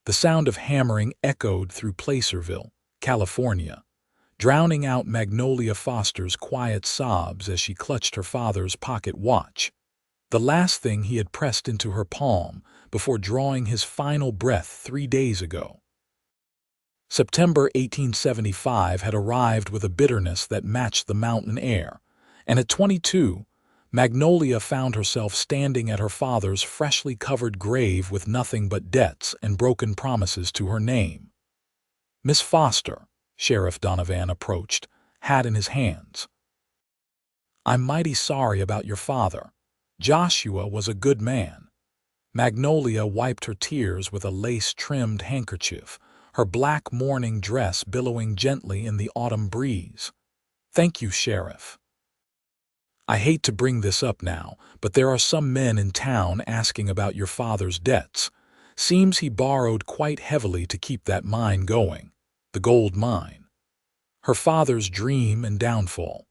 The sound of hammering echoed through Placerville, California, drowning out Magnolia Foster's quiet sobs as she clutched her father's pocket watch, the last thing he had pressed into her palm before drawing his final breath 3 days ago. September 1875 had arrived with a bitterness that matched the mountain air, and at 22, Magnolia found herself standing at her father's freshly covered grave with nothing but debts and broken promises to her name. "Miss Foster," Sheriff Donovan approached, hat in his hands. "I'm mighty sorry about your father. Joshua was a good man." Magnolia wiped her tears with a lace-trimmed handkerchief, her black mourning dress billowing gently in the autumn breeze. "Thank you, Sheriff. I hate to bring this up now, but there are some men in town asking about your father's debts. Seems he borrowed quite heavily to keep that mine going, the gold mine. Her father's dream and downfall.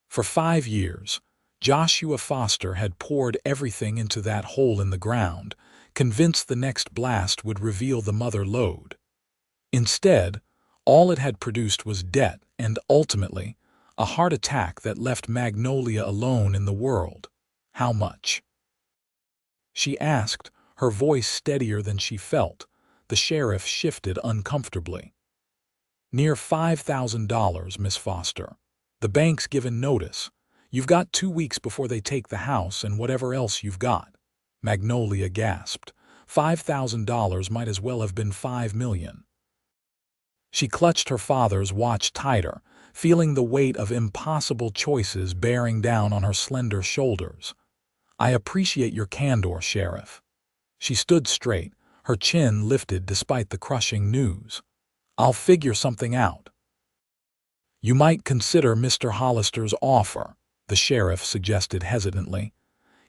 For 5 years, Joshua Foster had poured everything into that hole in the ground, convinced the next blast would reveal the mother lode. Instead, all it had produced was debt and, ultimately, a heart attack that left Magnolia alone in the world. "How much?" she asked, her voice steadier than she felt. The sheriff shifted uncomfortably. "Near $5,000, Miss Foster. The bank's given notice. You've got 2 weeks before they take the house and whatever else you've got." Magnolia gasped. $5,000 might as well have been 5 million. She clutched her father's watch tighter, feeling the weight of impossible choices bearing down on her slender shoulders. "I appreciate your candor, Sheriff." She stood straight, her chin lifted despite the crushing news. "I'll figure something out." "You might consider Mr. Hollister's offer," the sheriff suggested hesitantly.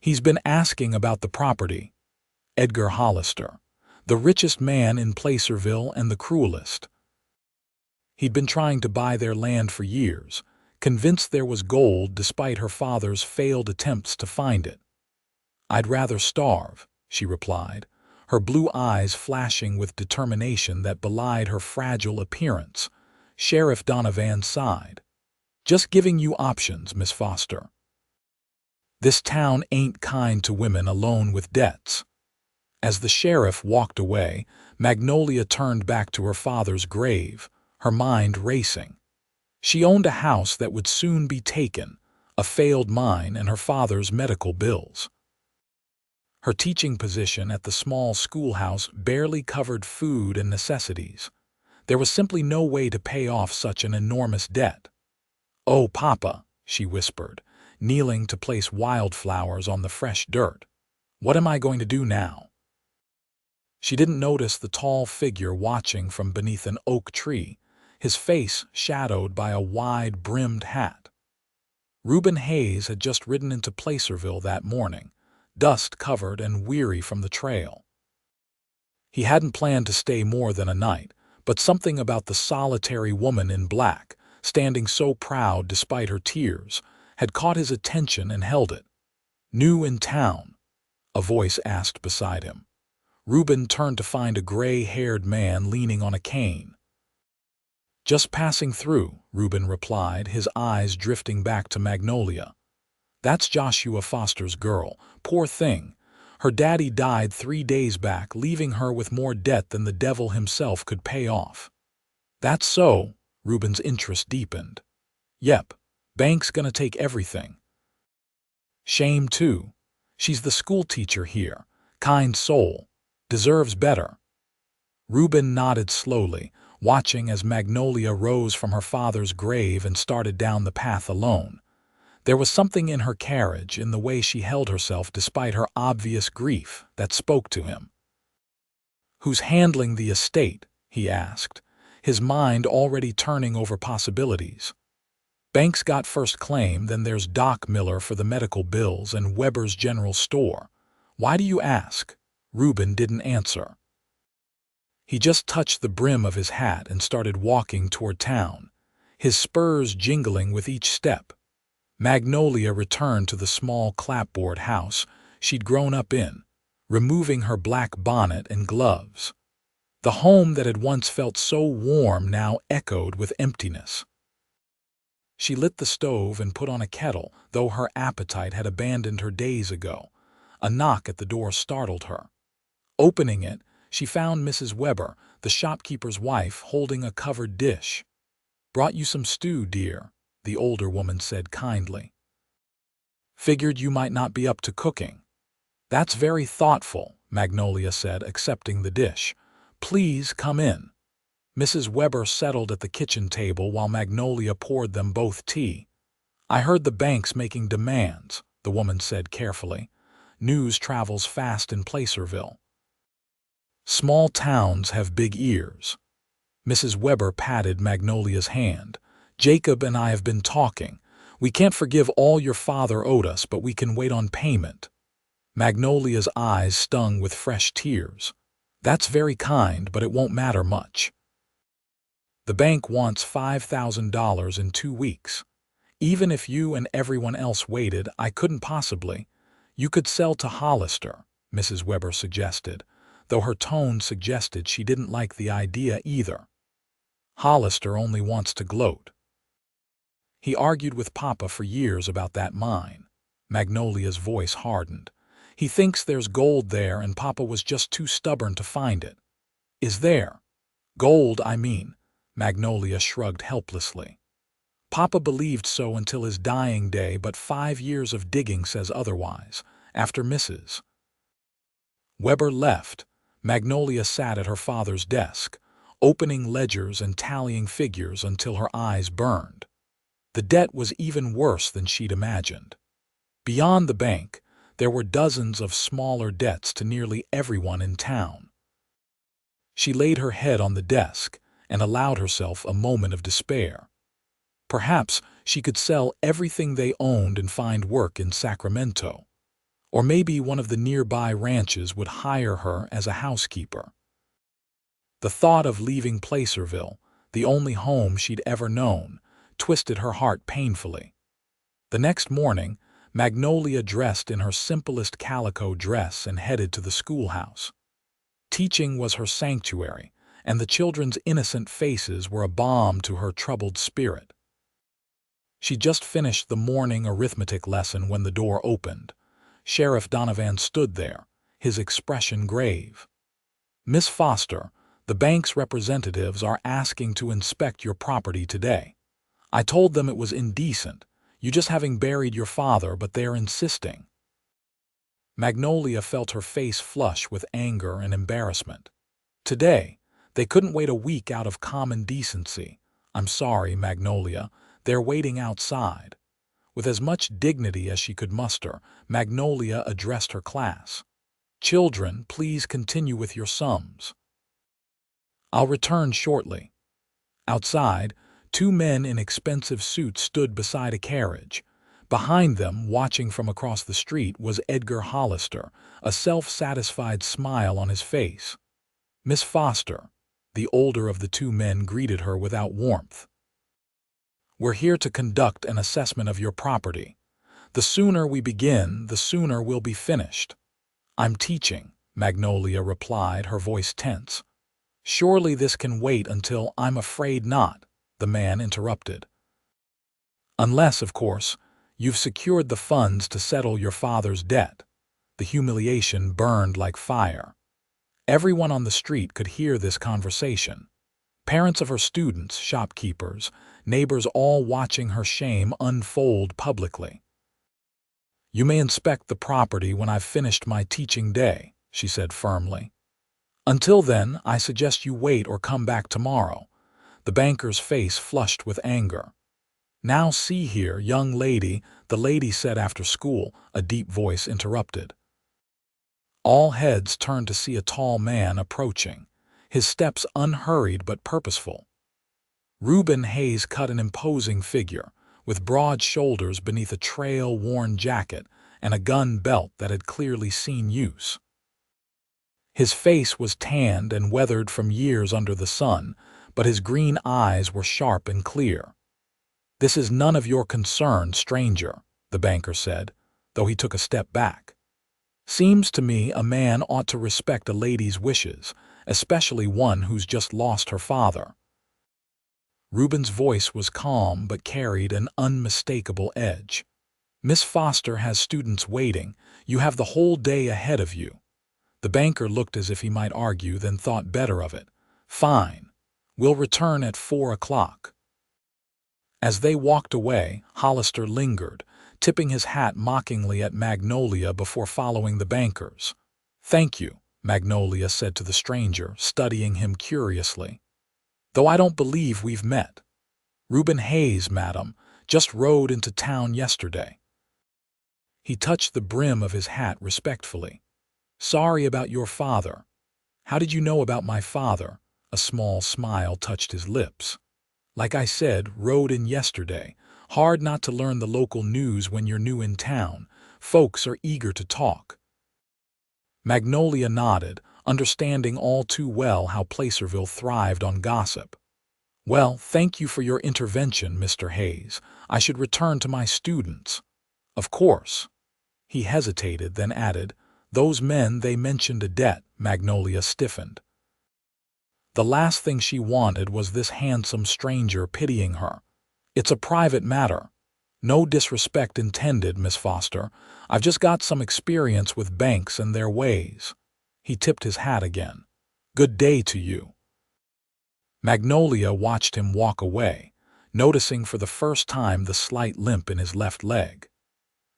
"He's been asking about the property." Edgar Hollister, the richest man in Placerville and the cruelest. He'd been trying to buy their land for years, convinced there was gold despite her father's failed attempts to find it. "I'd rather starve," she replied, her blue eyes flashing with determination that belied her fragile appearance. Sheriff Donovan sighed. "Just giving you options, Miss Foster. This town ain't kind to women alone with debts." As the sheriff walked away, Magnolia turned back to her father's grave, her mind racing. She owned a house that would soon be taken, a failed mine, and her father's medical bills. Her teaching position at the small schoolhouse barely covered food and necessities. There was simply no way to pay off such an enormous debt. "Oh, Papa," she whispered, kneeling to place wildflowers on the fresh dirt. "What am I going to do now?" She didn't notice the tall figure watching from beneath an oak tree, his face shadowed by a wide-brimmed hat. Ruben Hayes had just ridden into Placerville that morning, dust-covered and weary from the trail. He hadn't planned to stay more than a night, but something about the solitary woman in black, standing so proud despite her tears, had caught his attention and held it. "New in town?" a voice asked beside him. Ruben turned to find a gray-haired man leaning on a cane. "Just passing through," Ruben replied, his eyes drifting back to Magnolia. "That's Joshua Foster's girl. Poor thing. Her daddy died 3 days back, leaving her with more debt than the devil himself could pay off." "That's so?" Ruben's interest deepened. "Yep. Bank's gonna take everything." "Shame, too. She's the schoolteacher here. Kind soul. Deserves better." Ruben nodded slowly, watching as Magnolia rose from her father's grave and started down the path alone. There was something in her carriage, in the way she held herself despite her obvious grief, that spoke to him. "Who's handling the estate?" he asked, his mind already turning over possibilities. "Bank's got first claim, then there's Doc Miller for the medical bills and Weber's General Store. Why do you ask?" Ruben didn't answer. He just touched the brim of his hat and started walking toward town, his spurs jingling with each step. Magnolia returned to the small clapboard house she'd grown up in, removing her black bonnet and gloves. The home that had once felt so warm now echoed with emptiness. She lit the stove and put on a kettle, though her appetite had abandoned her days ago. A knock at the door startled her. Opening it, she found Mrs. Weber, the shopkeeper's wife, holding a covered dish. "Brought you some stew, dear," the older woman said kindly. "Figured you might not be up to cooking." "That's very thoughtful," Magnolia said, accepting the dish. "Please come in." Mrs. Weber settled at the kitchen table while Magnolia poured them both tea. "I heard the bank's making demands," the woman said carefully. "News travels fast in Placerville. Small towns have big ears." Mrs. Weber patted Magnolia's hand. "Jacob and I have been talking. We can't forgive all your father owed us, but we can wait on payment." Magnolia's eyes stung with fresh tears. "That's very kind, but it won't matter much. The bank wants $5,000 in 2 weeks. Even if you and everyone else waited, I couldn't possibly." "You could sell to Hollister," Mrs. Weber suggested, though her tone suggested she didn't like the idea either. "Hollister only wants to gloat. He argued with Papa for years about that mine." Magnolia's voice hardened. "He thinks there's gold there and Papa was just too stubborn to find it." "Is there? Gold, I mean." Magnolia shrugged helplessly. "Papa believed so until his dying day, but 5 years of digging says otherwise." After Mrs. Weber left, Magnolia sat at her father's desk, opening ledgers and tallying figures until her eyes burned. The debt was even worse than she'd imagined. Beyond the bank, there were dozens of smaller debts to nearly everyone in town. She laid her head on the desk and allowed herself a moment of despair. Perhaps she could sell everything they owned and find work in Sacramento. Or maybe one of the nearby ranches would hire her as a housekeeper. The thought of leaving Placerville, the only home she'd ever known, twisted her heart painfully. The next morning, Magnolia dressed in her simplest calico dress and headed to the schoolhouse. Teaching was her sanctuary, and the children's innocent faces were a balm to her troubled spirit. She just finished the morning arithmetic lesson when the door opened. Sheriff Donovan stood there, his expression grave. "Miss Foster, the bank's representatives are asking to inspect your property today. I told them it was indecent, you just having buried your father, but they're insisting." Magnolia felt her face flush with anger and embarrassment. Today, they couldn't wait a week out of common decency. "I'm sorry, Magnolia, they're waiting outside." With as much dignity as she could muster, Magnolia addressed her class. "Children, please continue with your sums. I'll return shortly." Outside, 2 men in expensive suits stood beside a carriage. Behind them, watching from across the street, was Edgar Hollister, a self-satisfied smile on his face. "Miss Foster," the older of the 2 men greeted her without warmth. "We're here to conduct an assessment of your property. The sooner we begin, the sooner we'll be finished." "I'm teaching," Magnolia replied, her voice tense. "Surely this can wait until—" "I'm afraid not," the man interrupted. "Unless, of course, you've secured the funds to settle your father's debt." The humiliation burned like fire. Everyone on the street could hear this conversation. Parents of her students, shopkeepers, neighbors, all watching her shame unfold publicly. "You may inspect the property when I've finished my teaching day," she said firmly. "Until then, I suggest you wait or come back tomorrow." The banker's face flushed with anger. "Now see here, young lady," the lady said after school, a deep voice interrupted. All heads turned to see a tall man approaching, his steps unhurried but purposeful. Ruben Hayes cut an imposing figure, with broad shoulders beneath a trail-worn jacket and a gun belt that had clearly seen use. His face was tanned and weathered from years under the sun, but his green eyes were sharp and clear. "This is none of your concern, stranger," the banker said, though he took a step back. "Seems to me a man ought to respect a lady's wishes, especially one who's just lost her father. Ruben's voice was calm but carried an unmistakable edge. Miss Foster has students waiting. You have the whole day ahead of you. The banker looked as if he might argue, then thought better of it. Fine. We'll return at 4 o'clock. As they walked away, Hollister lingered, tipping his hat mockingly at Magnolia before following the bankers. Thank you, Magnolia said to the stranger, studying him curiously. Though I don't believe we've met. Ruben Hayes, madam, just rode into town yesterday. He touched the brim of his hat respectfully. Sorry about your father. How did you know about my father? A small smile touched his lips. Like I said, rode in yesterday. Hard not to learn the local news when you're new in town. Folks are eager to talk. Magnolia nodded, understanding all too well how Placerville thrived on gossip. Well, thank you for your intervention, Mr. Hayes. I should return to my students. Of course. He hesitated, then added, those men, they mentioned a debt. Magnolia stiffened. The last thing she wanted was this handsome stranger pitying her. It's a private matter. No disrespect intended, Miss Foster. I've just got some experience with banks and their ways. He tipped his hat again. Good day to you. Magnolia watched him walk away, noticing for the first time the slight limp in his left leg.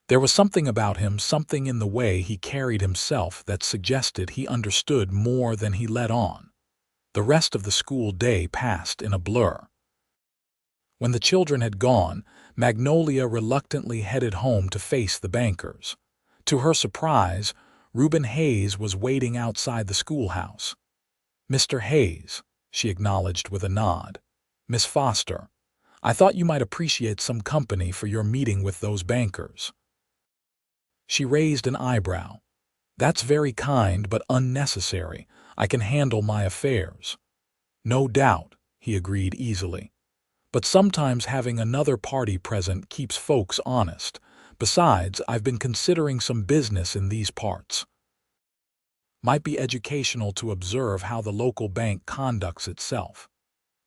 There was something about him, something in the way he carried himself that suggested he understood more than he let on. The rest of the school day passed in a blur. When the children had gone, Magnolia reluctantly headed home to face the bankers. To her surprise, Ruben Hayes was waiting outside the schoolhouse. Mr. Hayes, she acknowledged with a nod. Miss Foster, I thought you might appreciate some company for your meeting with those bankers. She raised an eyebrow. That's very kind but unnecessary. I can handle my affairs. No doubt, he agreed easily. But sometimes having another party present keeps folks honest. Besides, I've been considering some business in these parts. Might be educational to observe how the local bank conducts itself.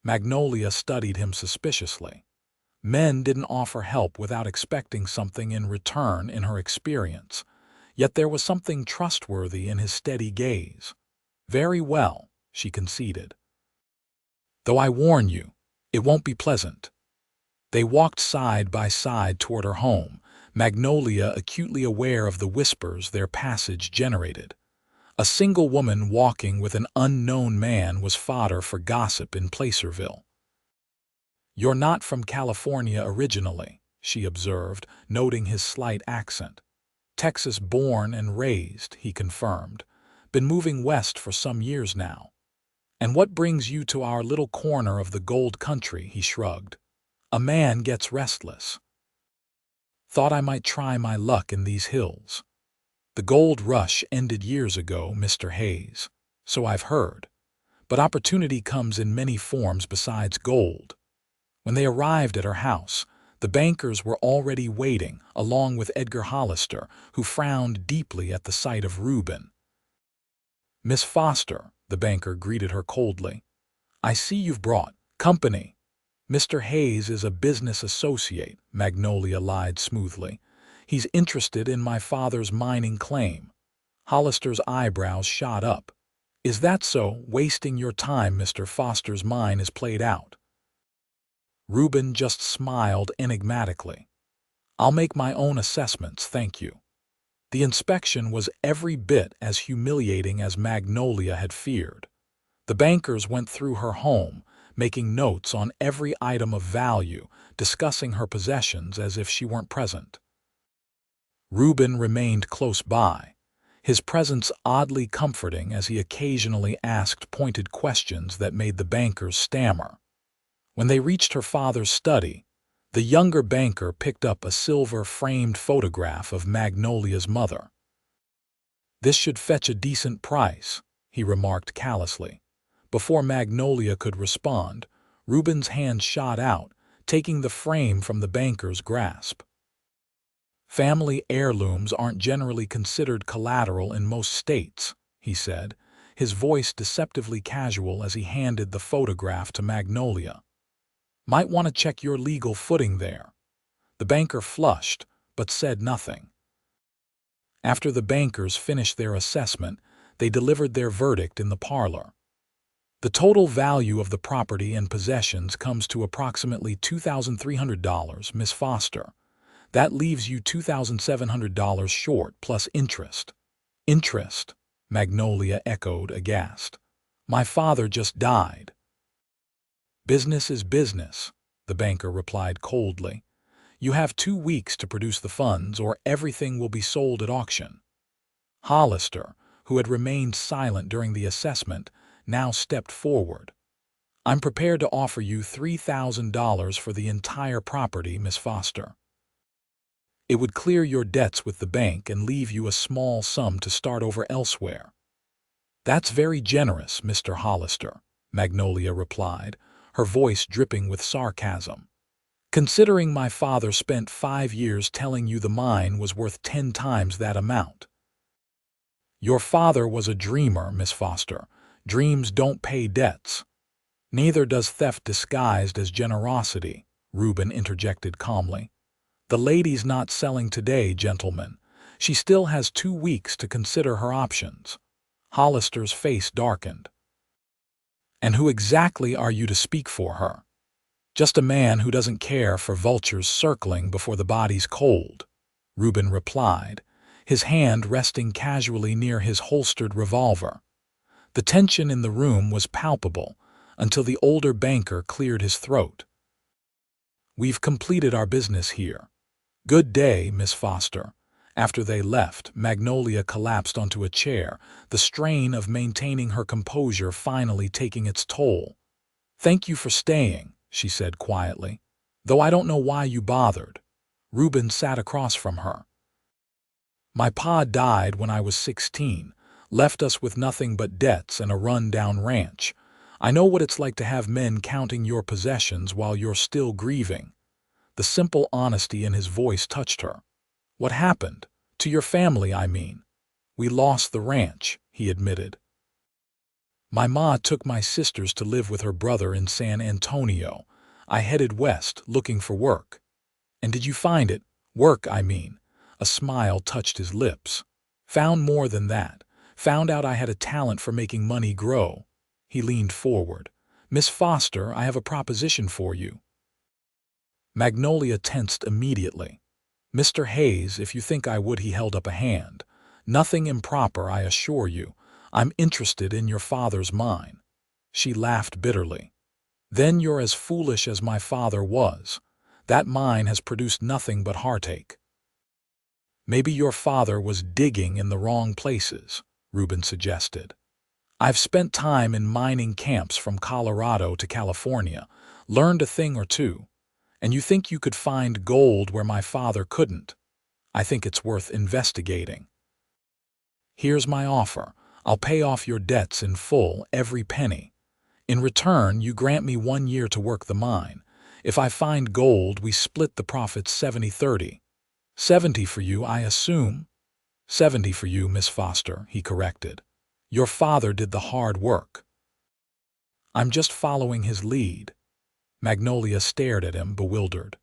Magnolia studied him suspiciously. Men didn't offer help without expecting something in return in her experience, yet there was something trustworthy in his steady gaze. Very well, she conceded. Though I warn you, it won't be pleasant. They walked side by side toward her home, Magnolia acutely aware of the whispers their passage generated. A single woman walking with an unknown man was fodder for gossip in Placerville. You're not from California originally, she observed, noting his slight accent. Texas born and raised, he confirmed. Been moving west for some years now. And what brings you to our little corner of the gold country, he shrugged. A man gets restless. Thought I might try my luck in these hills. The gold rush ended years ago, Mr. Hayes, so I've heard. But opportunity comes in many forms besides gold. When they arrived at her house, the bankers were already waiting, along with Edgar Hollister, who frowned deeply at the sight of Ruben. Miss Foster, the banker greeted her coldly. I see you've brought company. Mr. Hayes is a business associate, Magnolia lied smoothly. He's interested in my father's mining claim. Hollister's eyebrows shot up. Is that so? Wasting your time, Mr. Foster's mine is played out. Ruben just smiled enigmatically. I'll make my own assessments, thank you. The inspection was every bit as humiliating as Magnolia had feared. The bankers went through her home, making notes on every item of value, discussing her possessions as if she weren't present. Ruben remained close by, his presence oddly comforting as he occasionally asked pointed questions that made the bankers stammer. When they reached her father's study, the younger banker picked up a silver-framed photograph of Magnolia's mother. This should fetch a decent price, he remarked callously. Before Magnolia could respond, Ruben's hand shot out, taking the frame from the banker's grasp. Family heirlooms aren't generally considered collateral in most states, he said, his voice deceptively casual as he handed the photograph to Magnolia. "Might want to check your legal footing there." The banker flushed, but said nothing. After the bankers finished their assessment, they delivered their verdict in the parlor. The total value of the property and possessions comes to approximately $2,300, Miss Foster. That leaves you $2,700 short plus interest. Interest? Magnolia echoed, aghast. "My father just died." "Business is business," the banker replied coldly. "You have 2 weeks to produce the funds or everything will be sold at auction." Hollister, who had remained silent during the assessment, now stepped forward. "I'm prepared to offer you $3,000 for the entire property, Miss Foster. It would clear your debts with the bank and leave you a small sum to start over elsewhere." "That's very generous, Mr. Hollister," Magnolia replied, her voice dripping with sarcasm. "Considering my father spent 5 years telling you the mine was worth 10 times that amount." "Your father was a dreamer, Miss Foster. Dreams don't pay debts." "Neither does theft disguised as generosity," Ruben interjected calmly. "The lady's not selling today, gentlemen. She still has 2 weeks to consider her options." Hollister's face darkened. "And who exactly are you to speak for her?" "Just a man who doesn't care for vultures circling before the body's cold," Ruben replied, his hand resting casually near his holstered revolver. The tension in the room was palpable until the older banker cleared his throat. "We've completed our business here. Good day, Miss Foster." After they left, Magnolia collapsed onto a chair, the strain of maintaining her composure finally taking its toll. "Thank you for staying," she said quietly, "though I don't know why you bothered." Ruben sat across from her. "My pa died when I was 16, left us with nothing but debts and a run-down ranch. I know what it's like to have men counting your possessions while you're still grieving." The simple honesty in his voice touched her. "What happened? To your family, I mean." "We lost the ranch," he admitted. "My ma took my sisters to live with her brother in San Antonio. I headed west, looking for work." "And did you find it? Work, I mean." A smile touched his lips. "Found more than that. Found out I had a talent for making money grow." He leaned forward. "Miss Foster, I have a proposition for you." Magnolia tensed immediately. "Mr. Hayes, if you think I would," he held up a hand. "Nothing improper, I assure you. I'm interested in your father's mine." She laughed bitterly. "Then you're as foolish as my father was. That mine has produced nothing but heartache." "Maybe your father was digging in the wrong places," Ruben suggested. "I've spent time in mining camps from Colorado to California, learned a thing or two. And you think you could find gold where my father couldn't? I think it's worth investigating. Here's my offer. I'll pay off your debts in full, every penny. In return, you grant me 1 year to work the mine. If I find gold, we split the profits 70-30. 70 for you, I assume?" "70 for you, Miss Foster," he corrected. "Your father did the hard work." "I'm just following his lead." Magnolia stared at him, bewildered.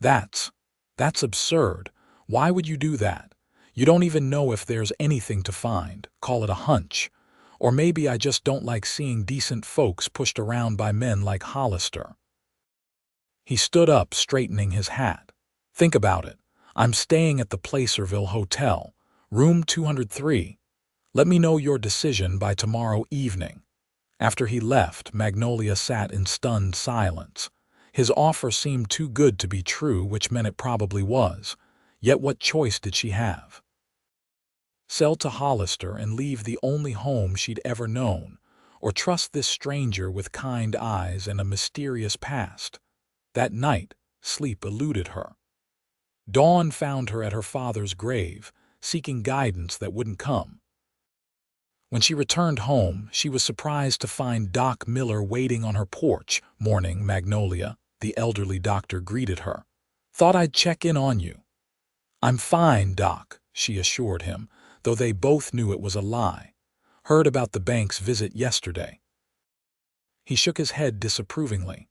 That's absurd. Why would you do that? You don't even know if there's anything to find. Call it a hunch. Or maybe I just don't like seeing decent folks pushed around by men like Hollister." He stood up, straightening his hat. "Think about it. I'm staying at the Placerville Hotel, room 203. Let me know your decision by tomorrow evening." After he left, Magnolia sat in stunned silence. His offer seemed too good to be true, which meant it probably was. Yet what choice did she have? Sell to Hollister and leave the only home she'd ever known, or trust this stranger with kind eyes and a mysterious past? That night, sleep eluded her. Dawn found her at her father's grave, seeking guidance that wouldn't come. When she returned home, she was surprised to find Doc Miller waiting on her porch. "Morning, Magnolia," the elderly doctor greeted her. "Thought I'd check in on you." "I'm fine, Doc," she assured him, though they both knew it was a lie. Heard about the bank's visit yesterday. He shook his head disapprovingly.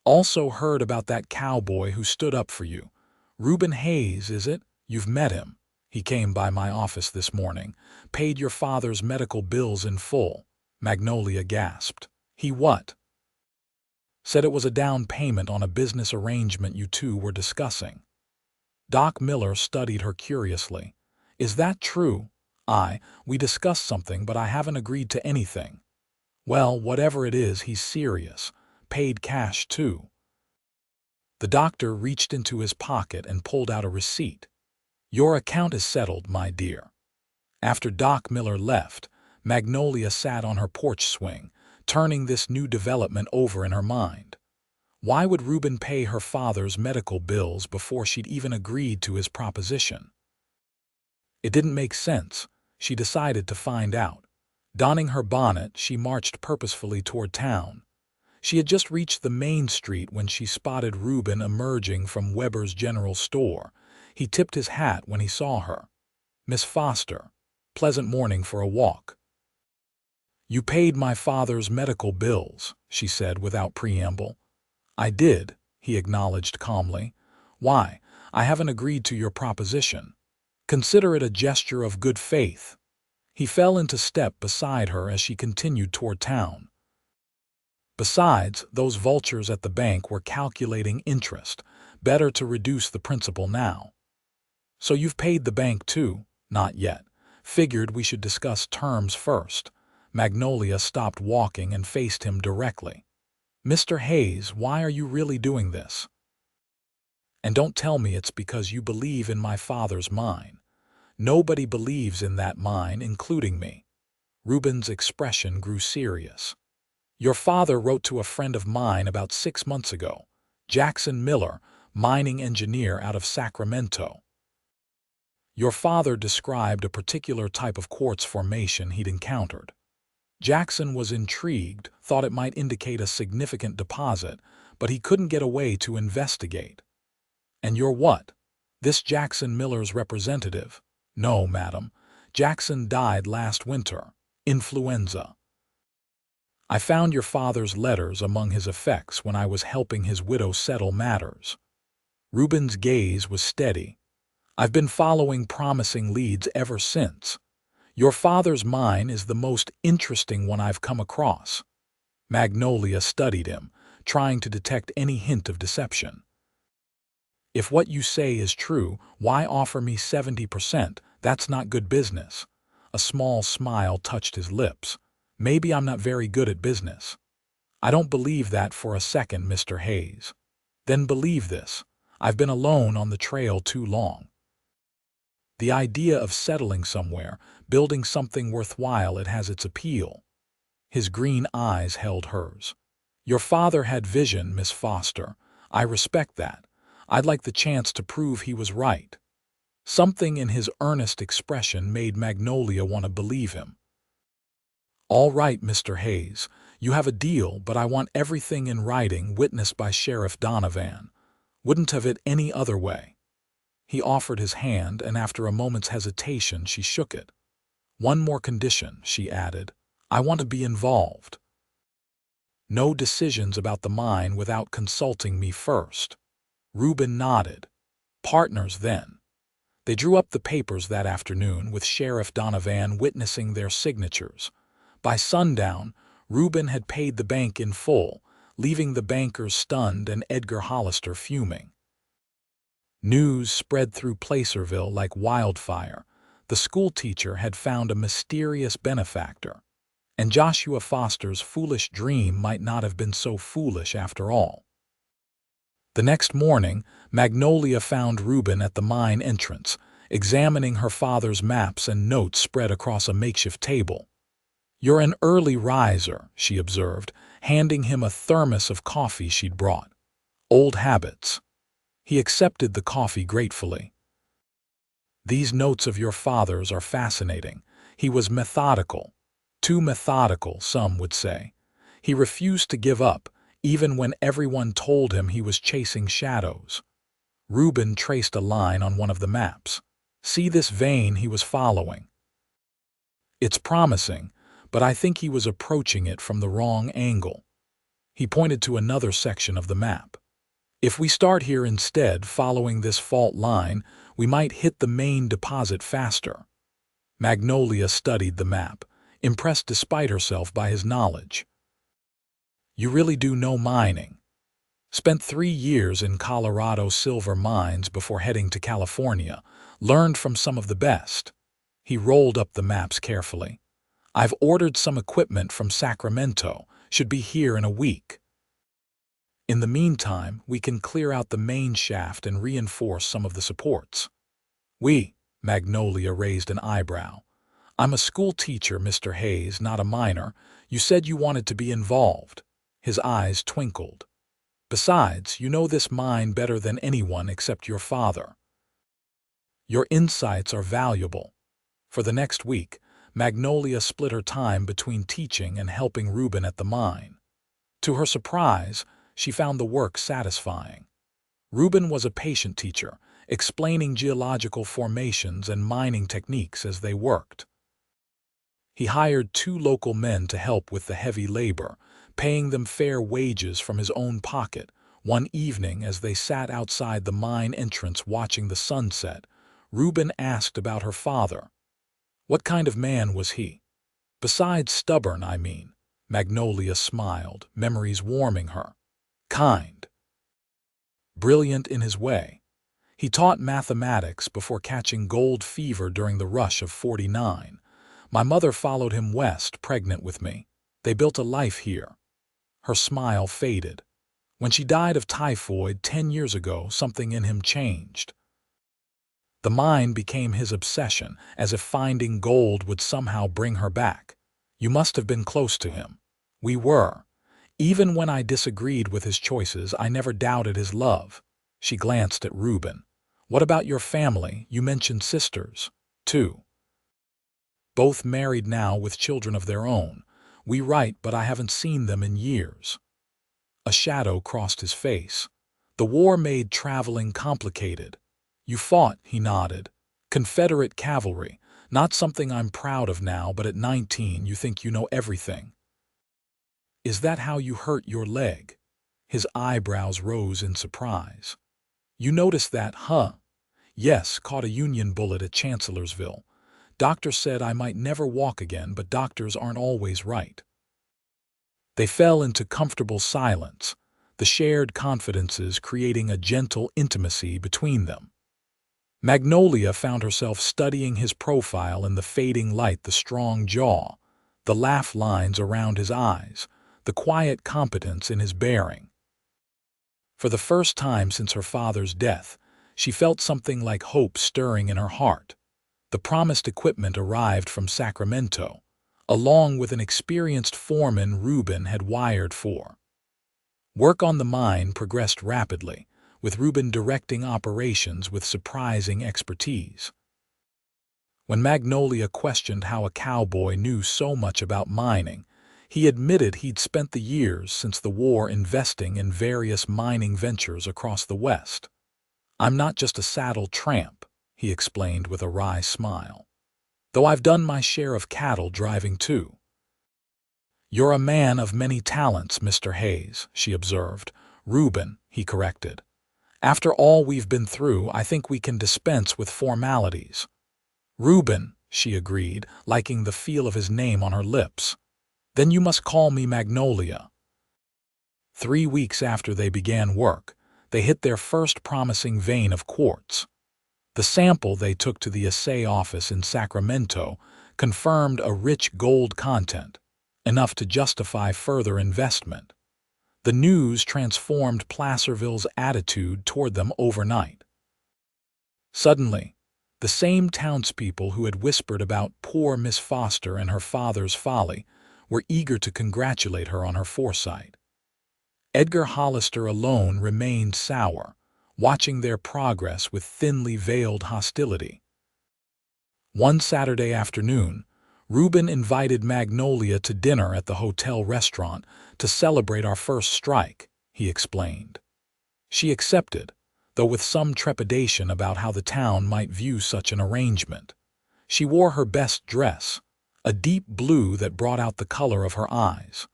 Also heard about that cowboy who stood up for you. Ruben Hayes, is it? You've met him. He came by my office this morning, paid your father's medical bills in full. Magnolia gasped. He what? Said it was a down payment on a business arrangement you two were discussing. Doc Miller studied her curiously. Is that true? We discussed something, but I haven't agreed to anything. Well, whatever it is, he's serious. Paid cash, too. The doctor reached into his pocket and pulled out a receipt. Your account is settled, my dear. After Doc Miller left, Magnolia sat on her porch swing, turning this new development over in her mind. Why would Ruben pay her father's medical bills before she'd even agreed to his proposition? It didn't make sense. She decided to find out. Donning her bonnet, she marched purposefully toward town. She had just reached the main street when she spotted Ruben emerging from Weber's general store. He tipped his hat when he saw her. Miss Foster, pleasant morning for a walk. You paid my father's medical bills, she said without preamble. I did, he acknowledged calmly. Why, I haven't agreed to your proposition. Consider it a gesture of good faith. He fell into step beside her as she continued toward town. Besides, those vultures at the bank were calculating interest. Better to reduce the principal now. So you've paid the bank too? Not yet. Figured we should discuss terms first. Magnolia stopped walking and faced him directly. Mr. Hayes, why are you really doing this? And don't tell me it's because you believe in my father's mine. Nobody believes in that mine, including me. Ruben's expression grew serious. Your father wrote to a friend of mine about 6 months ago, Jackson Miller, mining engineer out of Sacramento. Your father described a particular type of quartz formation he'd encountered. Jackson was intrigued, thought it might indicate a significant deposit, but he couldn't get away to investigate. And you're what? This Jackson Miller's representative? No, madam. Jackson died last winter. Influenza. I found your father's letters among his effects when I was helping his widow settle matters. Ruben's gaze was steady. I've been following promising leads ever since. Your father's mine is the most interesting one I've come across. Magnolia studied him, trying to detect any hint of deception. If what you say is true, why offer me 70%? That's not good business. A small smile touched his lips. Maybe I'm not very good at business. I don't believe that for a second, Mr. Hayes. Then believe this. I've been alone on the trail too long. The idea of settling somewhere, building something worthwhile, it has its appeal. His green eyes held hers. Your father had vision, Miss Foster. I respect that. I'd like the chance to prove he was right. Something in his earnest expression made Magnolia want to believe him. All right, Mr. Hayes, you have a deal, but I want everything in writing, witnessed by Sheriff Donovan. Wouldn't have it any other way. He offered his hand, and after a moment's hesitation, she shook it. One more condition, she added. I want to be involved. No decisions about the mine without consulting me first. Ruben nodded. Partners, then. They drew up the papers that afternoon, with Sheriff Donovan witnessing their signatures. By sundown, Ruben had paid the bank in full, leaving the bankers stunned and Edgar Hollister fuming. News spread through Placerville like wildfire. The schoolteacher had found a mysterious benefactor, and Joshua Foster's foolish dream might not have been so foolish after all. The next morning, Magnolia found Ruben at the mine entrance, examining her father's maps and notes spread across a makeshift table. You're an early riser, she observed, handing him a thermos of coffee she'd brought. Old habits. He accepted the coffee gratefully. These notes of your father's are fascinating. He was methodical. Too methodical, some would say. He refused to give up, even when everyone told him he was chasing shadows. Ruben traced a line on one of the maps. See this vein he was following. It's promising. but I think he was approaching it from the wrong angle. He pointed to another section of the map. If we start here instead, following this fault line, we might hit the main deposit faster. Magnolia studied the map, impressed despite herself by his knowledge. You really do know mining. Spent 3 years in Colorado silver mines before heading to California, learned from some of the best. He rolled up the maps carefully. I've ordered some equipment from Sacramento, should be here in a week. In the meantime, we can clear out the main shaft and reinforce some of the supports. Magnolia raised an eyebrow. I'm a school teacher, Mr. Hayes, not a miner. You said you wanted to be involved. His eyes twinkled. Besides, you know this mine better than anyone except your father. Your insights are valuable. For the next week, Magnolia split her time between teaching and helping Ruben at the mine. To her surprise, she found the work satisfying. Ruben was a patient teacher, explaining geological formations and mining techniques as they worked. He hired 2 local men to help with the heavy labor, paying them fair wages from his own pocket. One evening, as they sat outside the mine entrance watching the sunset, Ruben asked about her father. What kind of man was he? Besides stubborn, I mean. Magnolia smiled, memories warming her. Kind. Brilliant in his way. He taught mathematics before catching gold fever during the rush of '49. My mother followed him west, pregnant with me. They built a life here. Her smile faded. When she died of typhoid 10 years ago, something in him changed. The mine became his obsession, as if finding gold would somehow bring her back. You must have been close to him. We were. Even when I disagreed with his choices, I never doubted his love. She glanced at Ruben. What about your family? You mentioned sisters, too. Both married now with children of their own. We write, but I haven't seen them in years. A shadow crossed his face. The war made traveling complicated. You fought, he nodded. Confederate cavalry. Not something I'm proud of now, but at 19 you think you know everything. Is that how you hurt your leg? His eyebrows rose in surprise. You noticed that, huh? Yes, caught a Union bullet at Chancellorsville. Doctor said I might never walk again, but doctors aren't always right. They fell into comfortable silence, the shared confidences creating a gentle intimacy between them. Magnolia found herself studying his profile in the fading light, the strong jaw, the laugh lines around his eyes, the quiet competence in his bearing. For the first time since her father's death, she felt something like hope stirring in her heart. The promised equipment arrived from Sacramento, along with an experienced foreman Ruben had wired for. Work on the mine progressed rapidly, with Ruben directing operations with surprising expertise. When Magnolia questioned how a cowboy knew so much about mining, he admitted he'd spent the years since the war investing in various mining ventures across the West. I'm not just a saddle tramp, he explained with a wry smile. Though I've done my share of cattle driving too. You're a man of many talents, Mr. Hayes, she observed. Ruben, he corrected. After all we've been through, I think we can dispense with formalities. Ruben, she agreed, liking the feel of his name on her lips. Then you must call me Magnolia. 3 weeks after they began work, they hit their first promising vein of quartz. The sample they took to the assay office in Sacramento confirmed a rich gold content, enough to justify further investment. The news transformed Placerville's attitude toward them overnight. Suddenly, the same townspeople who had whispered about poor Miss Foster and her father's folly were eager to congratulate her on her foresight. Edgar Hollister alone remained sour, watching their progress with thinly veiled hostility. One Saturday afternoon, Ruben invited Magnolia to dinner at the hotel restaurant to celebrate our first strike, he explained. She accepted, though with some trepidation about how the town might view such an arrangement. She wore her best dress, a deep blue that brought out the color of her eyes.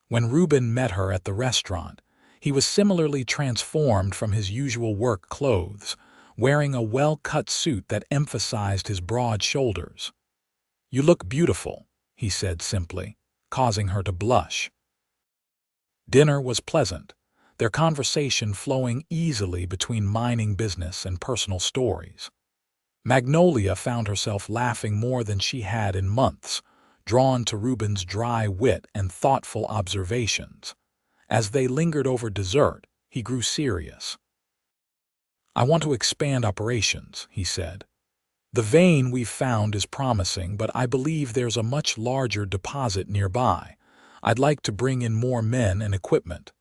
When Ruben met her at the restaurant, he was similarly transformed from his usual work clothes, wearing a well-cut suit that emphasized his broad shoulders. "You look beautiful," he said simply, causing her to blush. Dinner was pleasant, their conversation flowing easily between mining business and personal stories. Magnolia found herself laughing more than she had in months, drawn to Ruben's dry wit and thoughtful observations. As they lingered over dessert, he grew serious. "I want to expand operations," he said. "The vein we've found is promising, but I believe there's a much larger deposit nearby. I'd like to bring in more men and equipment."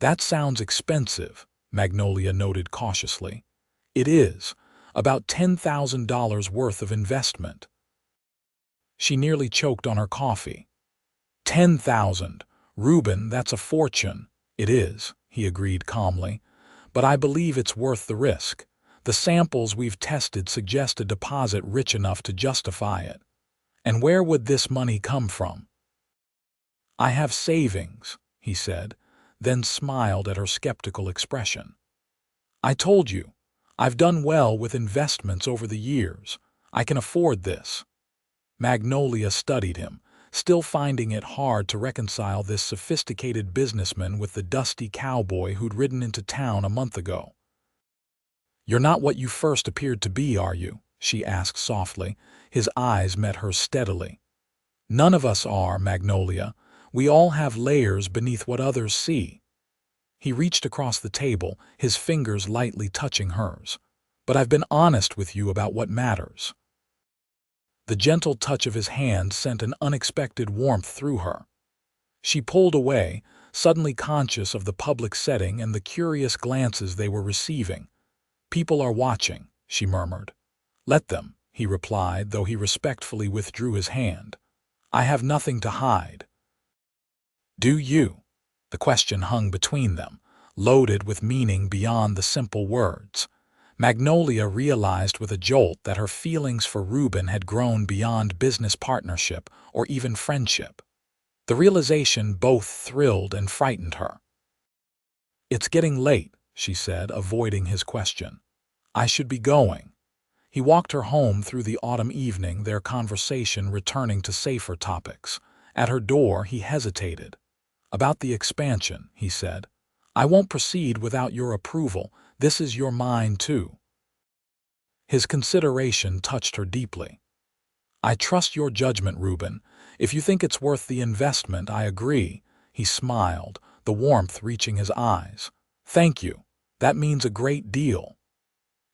"That sounds expensive," Magnolia noted cautiously. "It is. About $10,000 worth of investment." She nearly choked on her coffee. "10,000. Ruben, that's a fortune." "It is," he agreed calmly. "But I believe it's worth the risk. The samples we've tested suggest a deposit rich enough to justify it. And where would this money come from?" "I have savings," he said, then smiled at her skeptical expression. "I told you, I've done well with investments over the years. I can afford this." Magnolia studied him, still finding it hard to reconcile this sophisticated businessman with the dusty cowboy who'd ridden into town a month ago. "You're not what you first appeared to be, are you?" she asked softly. His eyes met hers steadily. "None of us are, Magnolia. We all have layers beneath what others see." He reached across the table, his fingers lightly touching hers. "But I've been honest with you about what matters." The gentle touch of his hand sent an unexpected warmth through her. She pulled away, suddenly conscious of the public setting and the curious glances they were receiving. "People are watching," she murmured. "Let them," he replied, though he respectfully withdrew his hand. "I have nothing to hide." "Do you?" The question hung between them, loaded with meaning beyond the simple words. Magnolia realized with a jolt that her feelings for Ruben had grown beyond business partnership or even friendship. The realization both thrilled and frightened her. "It's getting late," she said, avoiding his question. "I should be going." He walked her home through the autumn evening, their conversation returning to safer topics. At her door, he hesitated. "About the expansion," he said. "I won't proceed without your approval. This is your mine, too." His consideration touched her deeply. "I trust your judgment, Ruben. If you think it's worth the investment, I agree." He smiled, the warmth reaching his eyes. "Thank you. That means a great deal."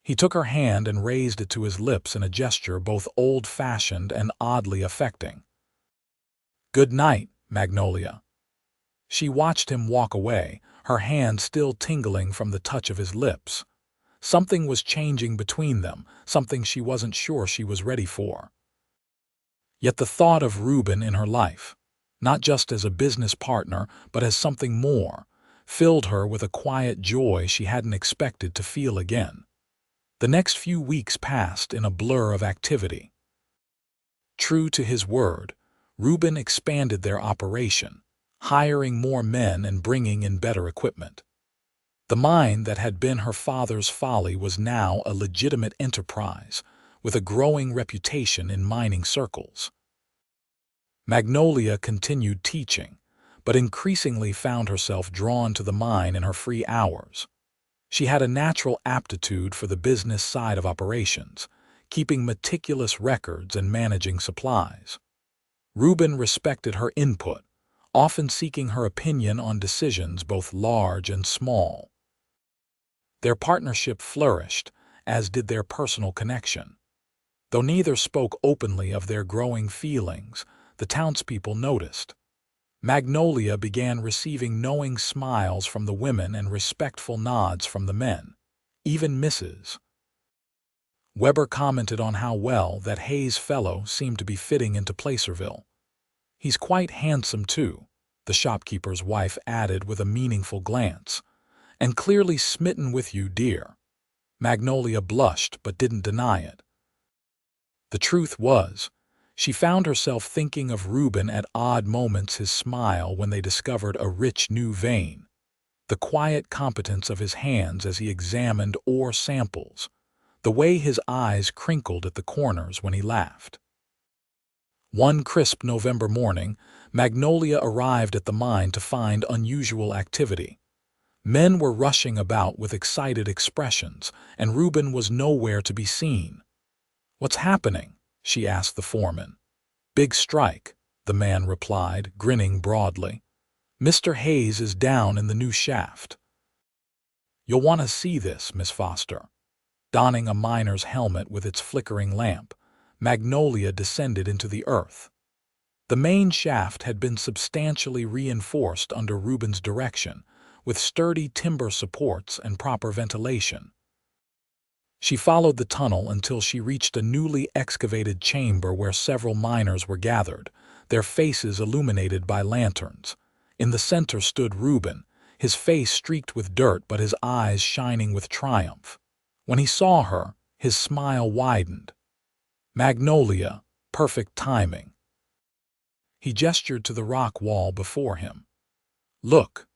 He took her hand and raised it to his lips in a gesture both old-fashioned and oddly affecting. "Good night, Magnolia." She watched him walk away, her hand still tingling from the touch of his lips. Something was changing between them, something she wasn't sure she was ready for. Yet the thought of Ruben in her life, not just as a business partner but as something more, filled her with a quiet joy she hadn't expected to feel again. The next few weeks passed in a blur of activity. True to his word, Ruben expanded their operation, hiring more men and bringing in better equipment. The mine that had been her father's folly was now a legitimate enterprise, with a growing reputation in mining circles. Magnolia continued teaching, but increasingly found herself drawn to the mine in her free hours. She had a natural aptitude for the business side of operations, keeping meticulous records and managing supplies. Ruben respected her input, often seeking her opinion on decisions both large and small. Their partnership flourished, as did their personal connection. Though neither spoke openly of their growing feelings, the townspeople noticed. Magnolia began receiving knowing smiles from the women and respectful nods from the men. Even Mrs. Weber commented on how well that Hayes fellow seemed to be fitting into Placerville. "He's quite handsome, too," the shopkeeper's wife added with a meaningful glance. "And clearly smitten with you, dear." Magnolia blushed but didn't deny it. The truth was, She found herself thinking of Ruben at odd moments, his smile when they discovered a rich new vein, the quiet competence of his hands as he examined ore samples, the way his eyes crinkled at the corners when he laughed. One crisp November morning, Magnolia arrived at the mine to find unusual activity. Men were rushing about with excited expressions, and Ruben was nowhere to be seen. "What's happening?" she asked the foreman. "Big strike," the man replied, grinning broadly. "Mr. Hayes is down in the new shaft." "You'll want to see this, Miss Foster." Donning a miner's helmet with its flickering lamp, Magnolia descended into the earth. The main shaft had been substantially reinforced under Ruben's direction, with sturdy timber supports and proper ventilation. She followed the tunnel until she reached a newly excavated chamber where several miners were gathered, their faces illuminated by lanterns. In the center stood Ruben, his face streaked with dirt but his eyes shining with triumph. When he saw her, his smile widened. "Magnolia, perfect timing." He gestured to the rock wall before him. "Look."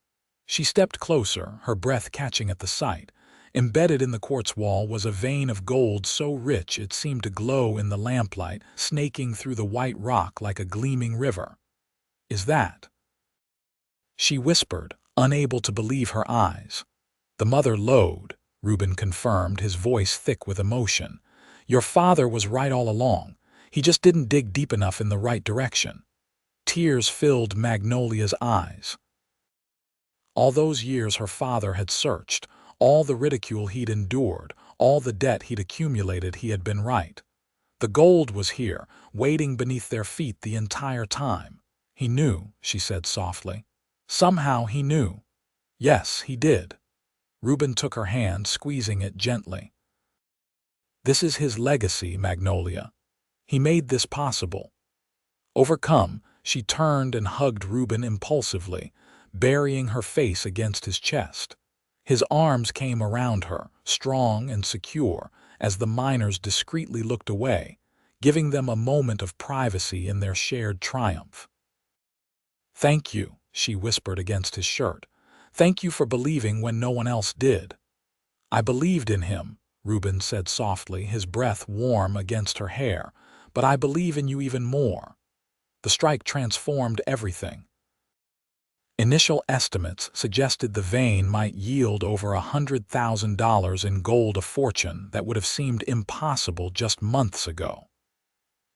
She stepped closer, her breath catching at the sight. Embedded in the quartz wall was a vein of gold so rich it seemed to glow in the lamplight, snaking through the white rock like a gleaming river. "Is that?" she whispered, unable to believe her eyes. "The mother lode," Ruben confirmed, his voice thick with emotion. "Your father was right all along. He just didn't dig deep enough in the right direction." Tears filled Magnolia's eyes. All those years her father had searched, all the ridicule he'd endured, all the debt he'd accumulated, he had been right. The gold was here, waiting beneath their feet the entire time. "He knew," she said softly. "Somehow he knew." "Yes, he did." Ruben took her hand, squeezing it gently. "This is his legacy, Magnolia. He made this possible." Overcome, she turned and hugged Ruben impulsively, burying her face against his chest. His arms came around her, strong and secure, as the miners discreetly looked away, giving them a moment of privacy in their shared triumph. "Thank you," she whispered against his shirt. "Thank you for believing when no one else did." "I believed in him," Ruben said softly, his breath warm against her hair. "But I believe in you even more." The strike transformed everything. Initial estimates suggested the vein might yield over $100,000 in gold, a fortune that would have seemed impossible just months ago.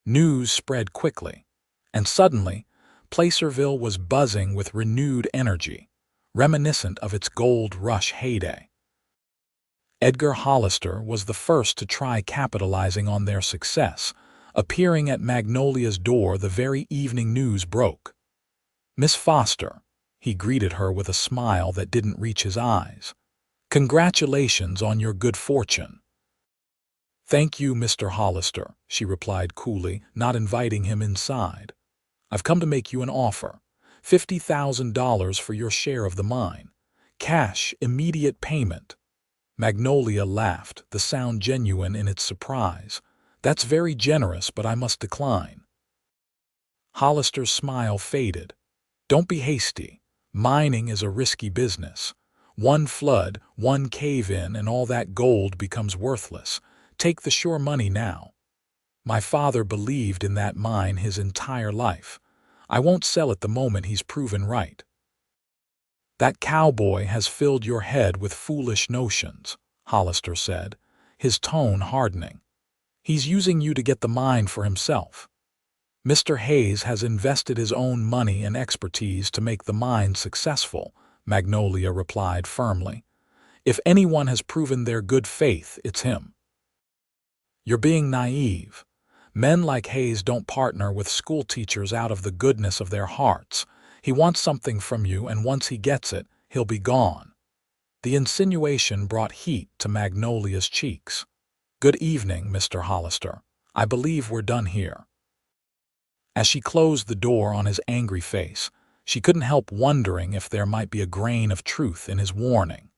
News spread quickly, and suddenly, Placerville was buzzing with renewed energy, reminiscent of its gold rush heyday. Edgar Hollister was the first to try capitalizing on their success, appearing at Magnolia's door the very evening news broke. "Miss Foster," he greeted her with a smile that didn't reach his eyes. "Congratulations on your good fortune." "Thank you, Mr. Hollister," she replied coolly, not inviting him inside. "I've come to make you an offer. $50,000 for your share of the mine. Cash, immediate payment." Magnolia laughed, the sound genuine in its surprise. "That's very generous, but I must decline." Hollister's smile faded. "Don't be hasty. Mining is a risky business. One flood, one cave-in, and all that gold becomes worthless. Take the sure money now. My father believed in that mine his entire life. I won't sell it the moment he's proven right." "That cowboy has filled your head with foolish notions," Hollister said, his tone hardening. "He's using you to get the mine for himself. Mr. Hayes has invested his own money and expertise to make the mine successful," Magnolia replied firmly. "If anyone has proven their good faith, it's him." "You're being naive. Men like Hayes don't partner with school teachers out of the goodness of their hearts. He wants something from you, and once he gets it, he'll be gone." The insinuation brought heat to Magnolia's cheeks. "Good evening, Mr. Hollister. I believe we're done here." As she closed the door on his angry face, she couldn't help wondering if there might be a grain of truth in his warning.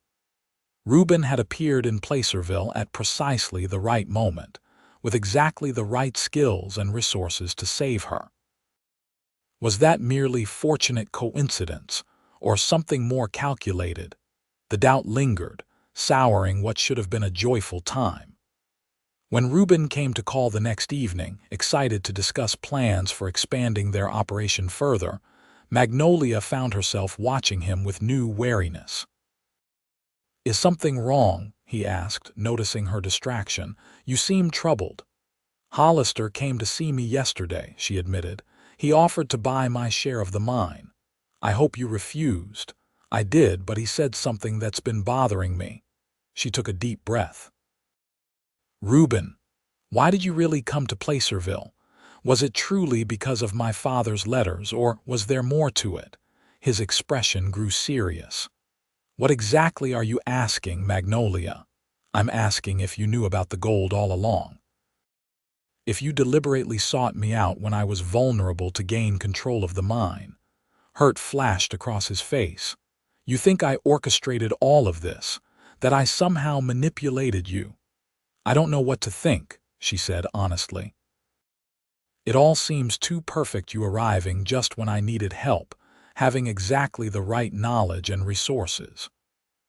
Ruben had appeared in Placerville at precisely the right moment, with exactly the right skills and resources to save her. Was that merely fortunate coincidence, or something more calculated? The doubt lingered, souring what should have been a joyful time. When Ruben came to call the next evening, excited to discuss plans for expanding their operation further, Magnolia found herself watching him with new wariness. "Is something wrong?" he asked, noticing her distraction. "You seem troubled." "Hollister came to see me yesterday," she admitted. "He offered to buy my share of the mine. I hope you refused." "I did, but he said something that's been bothering me." She took a deep breath. "Ruben, why did you really come to Placerville? Was it truly because of my father's letters, or was there more to it?" His expression grew serious. "What exactly are you asking, Magnolia?" "I'm asking if you knew about the gold all along. If you deliberately sought me out when I was vulnerable to gain control of the mine." Hurt flashed across his face. "You think I orchestrated all of this, that I somehow manipulated you?" "I don't know what to think," she said honestly. "It all seems too perfect, you arriving just when I needed help, having exactly the right knowledge and resources."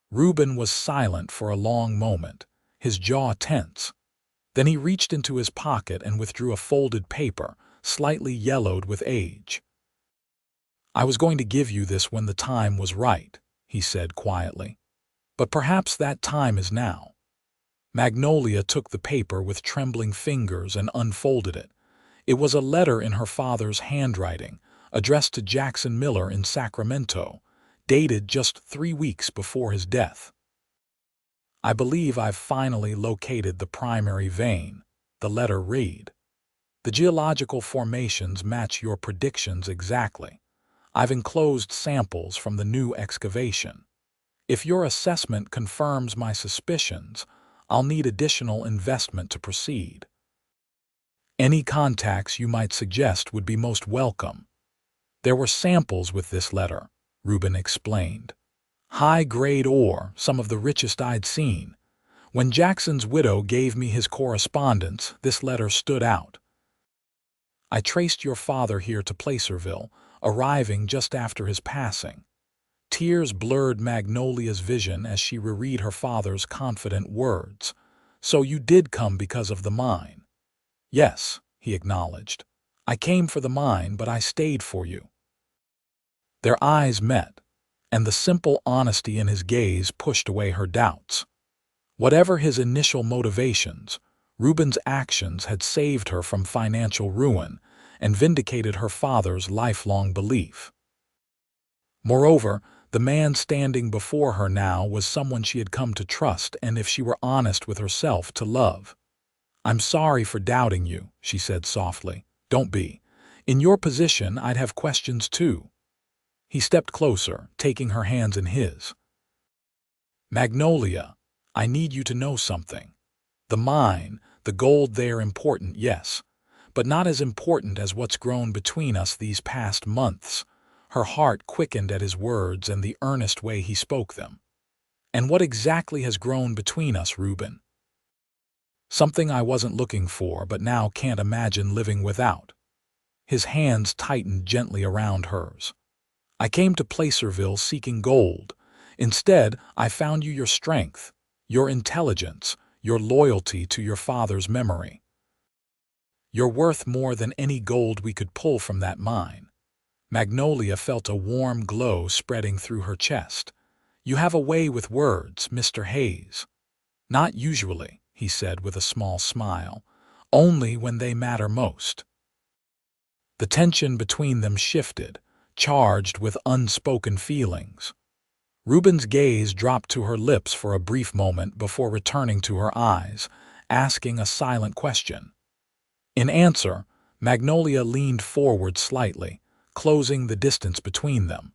Ruben was silent for a long moment, his jaw tense. Then he reached into his pocket and withdrew a folded paper, slightly yellowed with age. "I was going to give you this when the time was right," he said quietly. "But perhaps that time is now." Magnolia took the paper with trembling fingers and unfolded it. It was a letter in her father's handwriting, addressed to Jackson Miller in Sacramento, dated just 3 weeks before his death. "I believe I've finally located the primary vein," the letter read. "The geological formations match your predictions exactly. I've enclosed samples from the new excavation. If your assessment confirms my suspicions, I'll need additional investment to proceed. Any contacts you might suggest would be most welcome." "There were samples with this letter," Ruben explained. "High-grade ore, some of the richest I'd seen. When Jackson's widow gave me his correspondence, this letter stood out. I traced your father here to Placerville, arriving just after his passing." Tears blurred Magnolia's vision as she reread her father's confident words. "So you did come because of the mine?" "Yes," he acknowledged. "I came for the mine, but I stayed for you." Their eyes met, and the simple honesty in his gaze pushed away her doubts. Whatever his initial motivations, Ruben's actions had saved her from financial ruin and vindicated her father's lifelong belief. Moreover, the man standing before her now was someone she had come to trust and, if she were honest with herself, to love. "I'm sorry for doubting you," she said softly. "Don't be. In your position, I'd have questions too." He stepped closer, taking her hands in his. "Magnolia, I need you to know something. The mine, the gold there, important, yes, but not as important as what's grown between us these past months." Her heart quickened at his words and the earnest way he spoke them. "And what exactly has grown between us, Ruben?" "Something I wasn't looking for, but now can't imagine living without." His hands tightened gently around hers. "I came to Placerville seeking gold. Instead, I found you your strength, your intelligence, your loyalty to your father's memory. You're worth more than any gold we could pull from that mine." Magnolia felt a warm glow spreading through her chest. "You have a way with words, Mr. Hayes." "Not usually," he said with a small smile. "Only when they matter most." The tension between them shifted, charged with unspoken feelings. Ruben's gaze dropped to her lips for a brief moment before returning to her eyes, asking a silent question. In answer, Magnolia leaned forward slightly, closing the distance between them.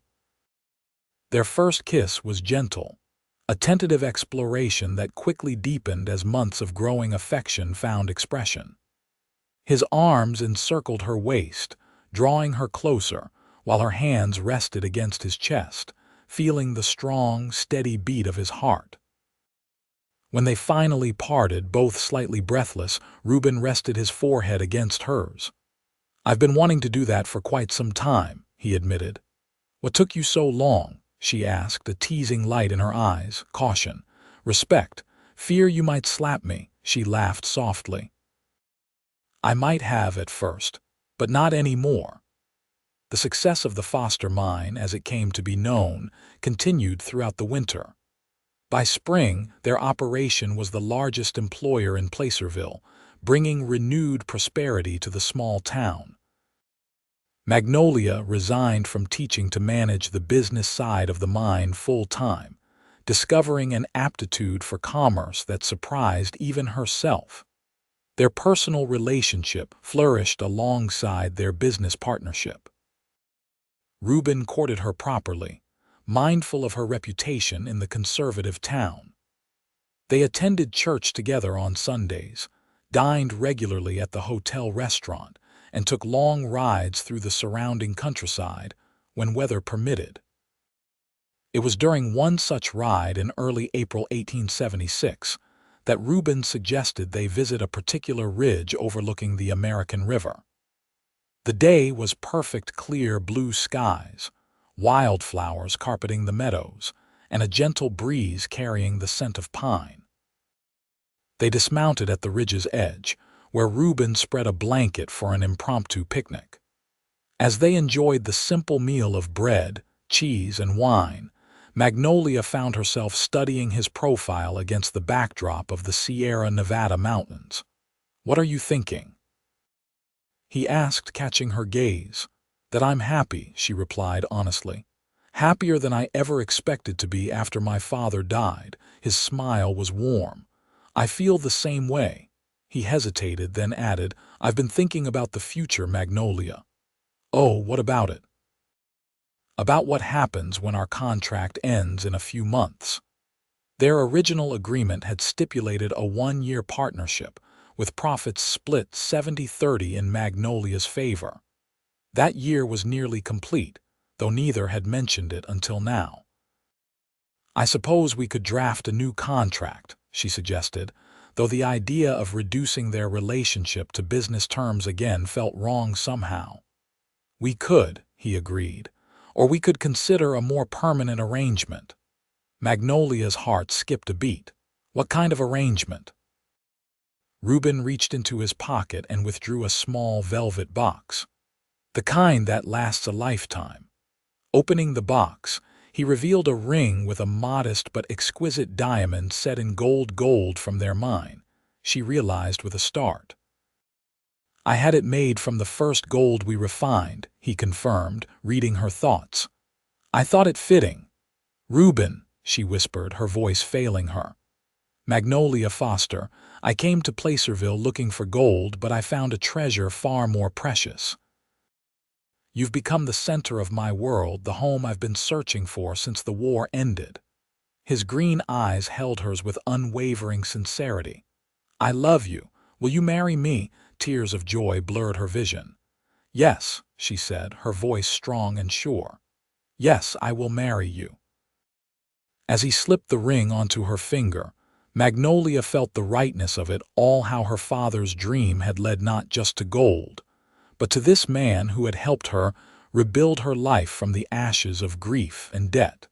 Their first kiss was gentle, a tentative exploration that quickly deepened as months of growing affection found expression. His arms encircled her waist, drawing her closer, while her hands rested against his chest, feeling the strong, steady beat of his heart. When they finally parted, both slightly breathless, Ruben rested his forehead against hers. "I've been wanting to do that for quite some time," he admitted. "What took you so long?" she asked, a teasing light in her eyes. Caution, respect, fear you might slap me. She laughed softly. "I might have at first, but not anymore." The success of the Foster mine, as it came to be known, continued throughout the winter. By spring, their operation was the largest employer in Placerville, bringing renewed prosperity to the small town. Magnolia resigned from teaching to manage the business side of the mine full-time, discovering an aptitude for commerce that surprised even herself. Their personal relationship flourished alongside their business partnership. Ruben courted her properly, mindful of her reputation in the conservative town. They attended church together on Sundays, dined regularly at the hotel restaurant, and took long rides through the surrounding countryside when weather permitted. It was during one such ride in early April 1876 that Ruben suggested they visit a particular ridge overlooking the American River. The day was perfect, clear blue skies, wildflowers carpeting the meadows, and a gentle breeze carrying the scent of pine. They dismounted at the ridge's edge, where Ruben spread a blanket for an impromptu picnic. As they enjoyed the simple meal of bread, cheese, and wine, Magnolia found herself studying his profile against the backdrop of the Sierra Nevada mountains. "What are you thinking?" he asked, catching her gaze. "That I'm happy," she replied honestly. "Happier than I ever expected to be after my father died." His smile was warm. "I feel the same way." He hesitated, then added, "I've been thinking about the future, Magnolia." "Oh, what about it?" "About what happens when our contract ends in a few months." Their original agreement had stipulated a one-year partnership, with profits split 70-30 in Magnolia's favor. That year was nearly complete, though neither had mentioned it until now. "I suppose we could draft a new contract," she suggested, though the idea of reducing their relationship to business terms again felt wrong somehow. "We could," he agreed, "or we could consider a more permanent arrangement." Magnolia's heart skipped a beat. "What kind of arrangement?" Ruben reached into his pocket and withdrew a small velvet box. "The kind that lasts a lifetime." Opening the box, he revealed a ring with a modest but exquisite diamond set in gold from their mine. She realized with a start. "I had it made from the first gold we refined," he confirmed, reading her thoughts. "I thought it fitting." "Ruben," she whispered, her voice failing her. "Magnolia Foster, I came to Placerville looking for gold, but I found a treasure far more precious. You've become the center of my world, the home I've been searching for since the war ended." His green eyes held hers with unwavering sincerity. "I love you. Will you marry me?" Tears of joy blurred her vision. "Yes," she said, her voice strong and sure. "Yes, I will marry you." As he slipped the ring onto her finger, Magnolia felt the rightness of it all, how her father's dream had led not just to gold, but to this man who had helped her rebuild her life from the ashes of grief and debt.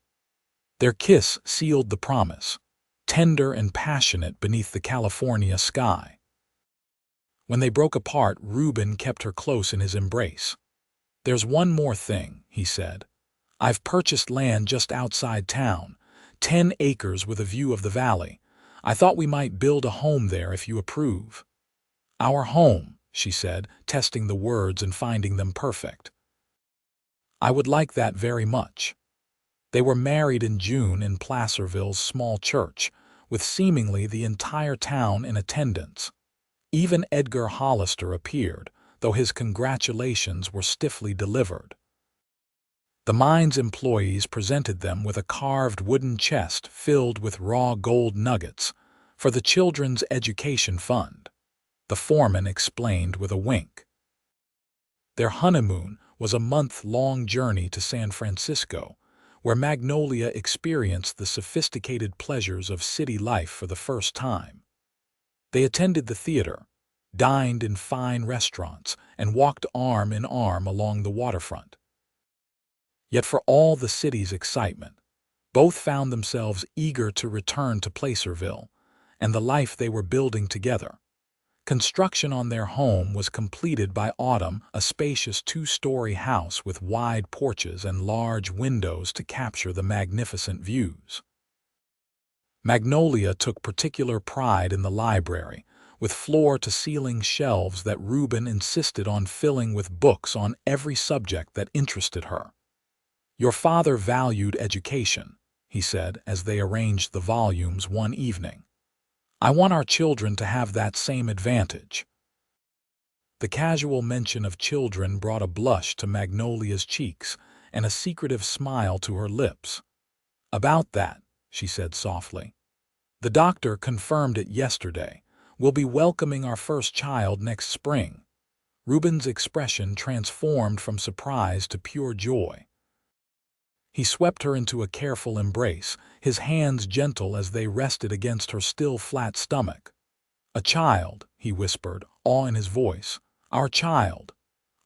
Their kiss sealed the promise, tender and passionate beneath the California sky. When they broke apart, Ruben kept her close in his embrace. "There's one more thing," he said. "I've purchased land just outside town, 10 acres with a view of the valley. I thought we might build a home there if you approve." "Our home," she said, testing the words and finding them perfect. "I would like that very much." They were married in June in Placerville's small church, with seemingly the entire town in attendance. Even Edgar Hollister appeared, though his congratulations were stiffly delivered. The mine's employees presented them with a carved wooden chest filled with raw gold nuggets for the children's education fund. The foreman explained with a wink. Their honeymoon was a month-long journey to San Francisco, where Magnolia experienced the sophisticated pleasures of city life for the first time. They attended the theater, dined in fine restaurants, and walked arm in arm along the waterfront. Yet for all the city's excitement, both found themselves eager to return to Placerville and the life they were building together. Construction on their home was completed by autumn, a spacious two-story house with wide porches and large windows to capture the magnificent views. Magnolia took particular pride in the library, with floor-to-ceiling shelves that Ruben insisted on filling with books on every subject that interested her. "Your father valued education," he said as they arranged the volumes one evening. "I want our children to have that same advantage." The casual mention of children brought a blush to Magnolia's cheeks and a secretive smile to her lips. "About that," she said softly. "The doctor confirmed it yesterday. We'll be welcoming our first child next spring." Ruben's expression transformed from surprise to pure joy. He swept her into a careful embrace, his hands gentle as they rested against her still flat stomach. "A child," he whispered, awe in his voice. "Our child."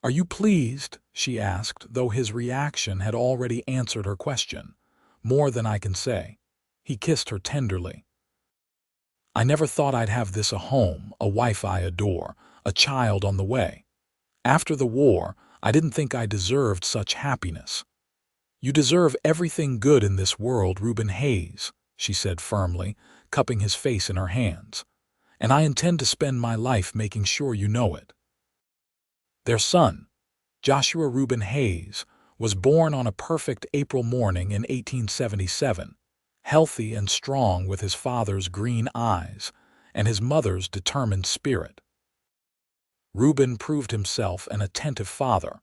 "Are you pleased?" she asked, though his reaction had already answered her question. "More than I can say." He kissed her tenderly. "I never thought I'd have this: a home, a wife I adore, a child on the way. After the war, I didn't think I deserved such happiness." "You deserve everything good in this world, Ruben Hayes," she said firmly, cupping his face in her hands. "And I intend to spend my life making sure you know it." Their son, Joshua Ruben Hayes, was born on a perfect April morning in 1877, healthy and strong with his father's green eyes and his mother's determined spirit. Ruben proved himself an attentive father,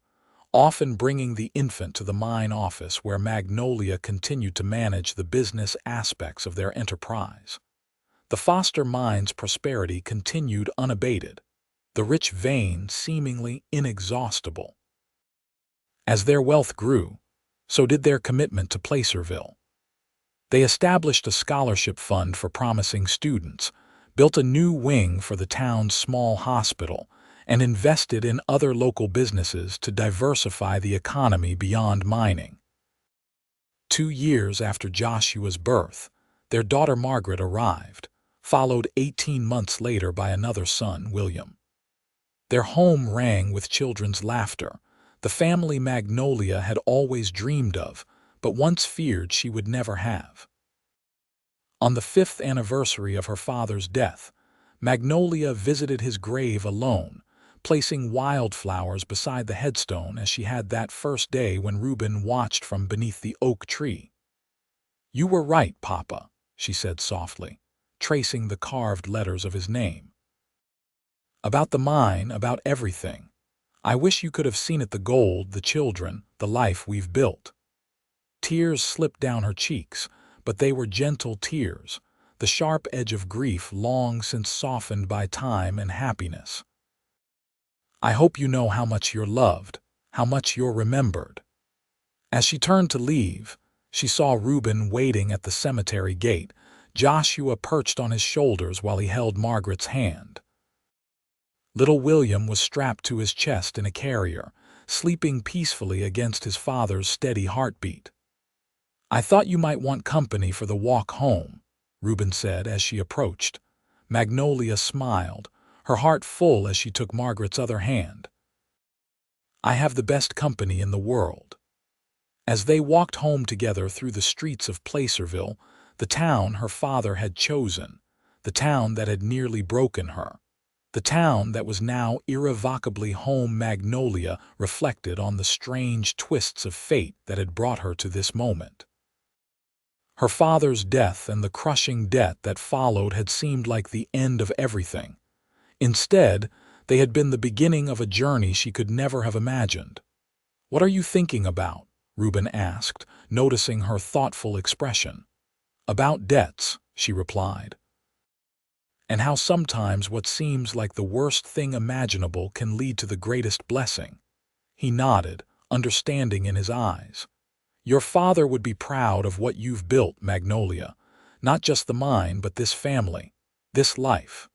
often bringing the infant to the mine office where Magnolia continued to manage the business aspects of their enterprise. The Foster mine's prosperity continued unabated, the rich vein seemingly inexhaustible. As their wealth grew, so did their commitment to Placerville. They established a scholarship fund for promising students, built a new wing for the town's small hospital, and invested in other local businesses to diversify the economy beyond mining. 2 years after Joshua's birth, their daughter Margaret arrived, followed 18 months later by another son, William. Their home rang with children's laughter, the family Magnolia had always dreamed of, but once feared she would never have. On the 5th anniversary of her father's death, Magnolia visited his grave alone, placing wildflowers beside the headstone as she had that first day when Ruben watched from beneath the oak tree. "You were right, Papa," she said softly, tracing the carved letters of his name. "About the mine, about everything. I wish you could have seen it: the gold, the children, the life we've built." Tears slipped down her cheeks, but they were gentle tears, the sharp edge of grief long since softened by time and happiness. "I hope you know how much you're loved, how much you're remembered." As she turned to leave, she saw Ruben waiting at the cemetery gate, Joshua perched on his shoulders while he held Margaret's hand. Little William was strapped to his chest in a carrier, sleeping peacefully against his father's steady heartbeat. "I thought you might want company for the walk home," Ruben said as she approached. Magnolia smiled, her heart full as she took Margaret's other hand. "I have the best company in the world." As they walked home together through the streets of Placerville, the town her father had chosen, the town that had nearly broken her, the town that was now irrevocably home, Magnolia reflected on the strange twists of fate that had brought her to this moment. Her father's death and the crushing debt that followed had seemed like the end of everything. Instead, they had been the beginning of a journey she could never have imagined. "What are you thinking about?" Ruben asked, noticing her thoughtful expression. "About debts," she replied. "And how sometimes what seems like the worst thing imaginable can lead to the greatest blessing." He nodded, understanding in his eyes. Your father would be proud of what you've built, Magnolia. Not just the mine, but this family, this life.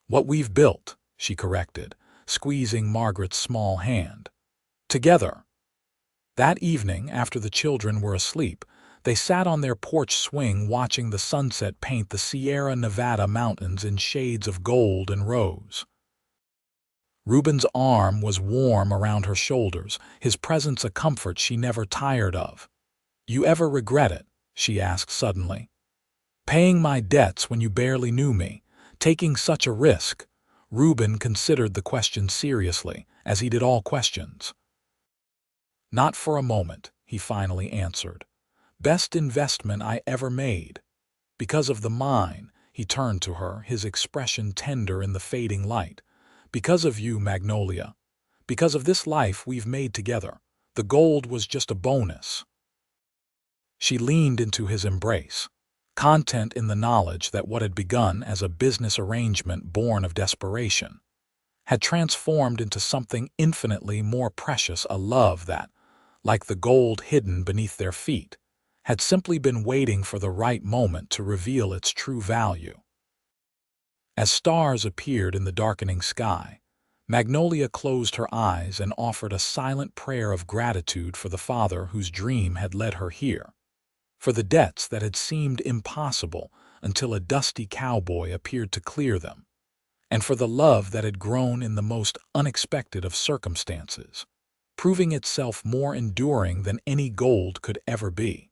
What we've built, she corrected, squeezing Margaret's small hand. Together. That evening, after the children were asleep, they sat on their porch swing watching the sunset paint the Sierra Nevada mountains in shades of gold and rose. Ruben's arm was warm around her shoulders, his presence a comfort she never tired of. You ever regret it? She asked suddenly. Paying my debts when you barely knew me, taking such a risk. Ruben considered the question seriously, as he did all questions. Not for a moment, he finally answered. Best investment I ever made. Because of the mine, he turned to her, his expression tender in the fading light. Because of you, Magnolia. Because of this life we've made together. The gold was just a bonus. She leaned into his embrace, content in the knowledge that what had begun as a business arrangement born of desperation had transformed into something infinitely more precious, a love that, like the gold hidden beneath their feet, had simply been waiting for the right moment to reveal its true value. As stars appeared in the darkening sky, Magnolia closed her eyes and offered a silent prayer of gratitude for the father whose dream had led her here, for the debts that had seemed impossible until a dusty cowboy appeared to clear them, and for the love that had grown in the most unexpected of circumstances, proving itself more enduring than any gold could ever be.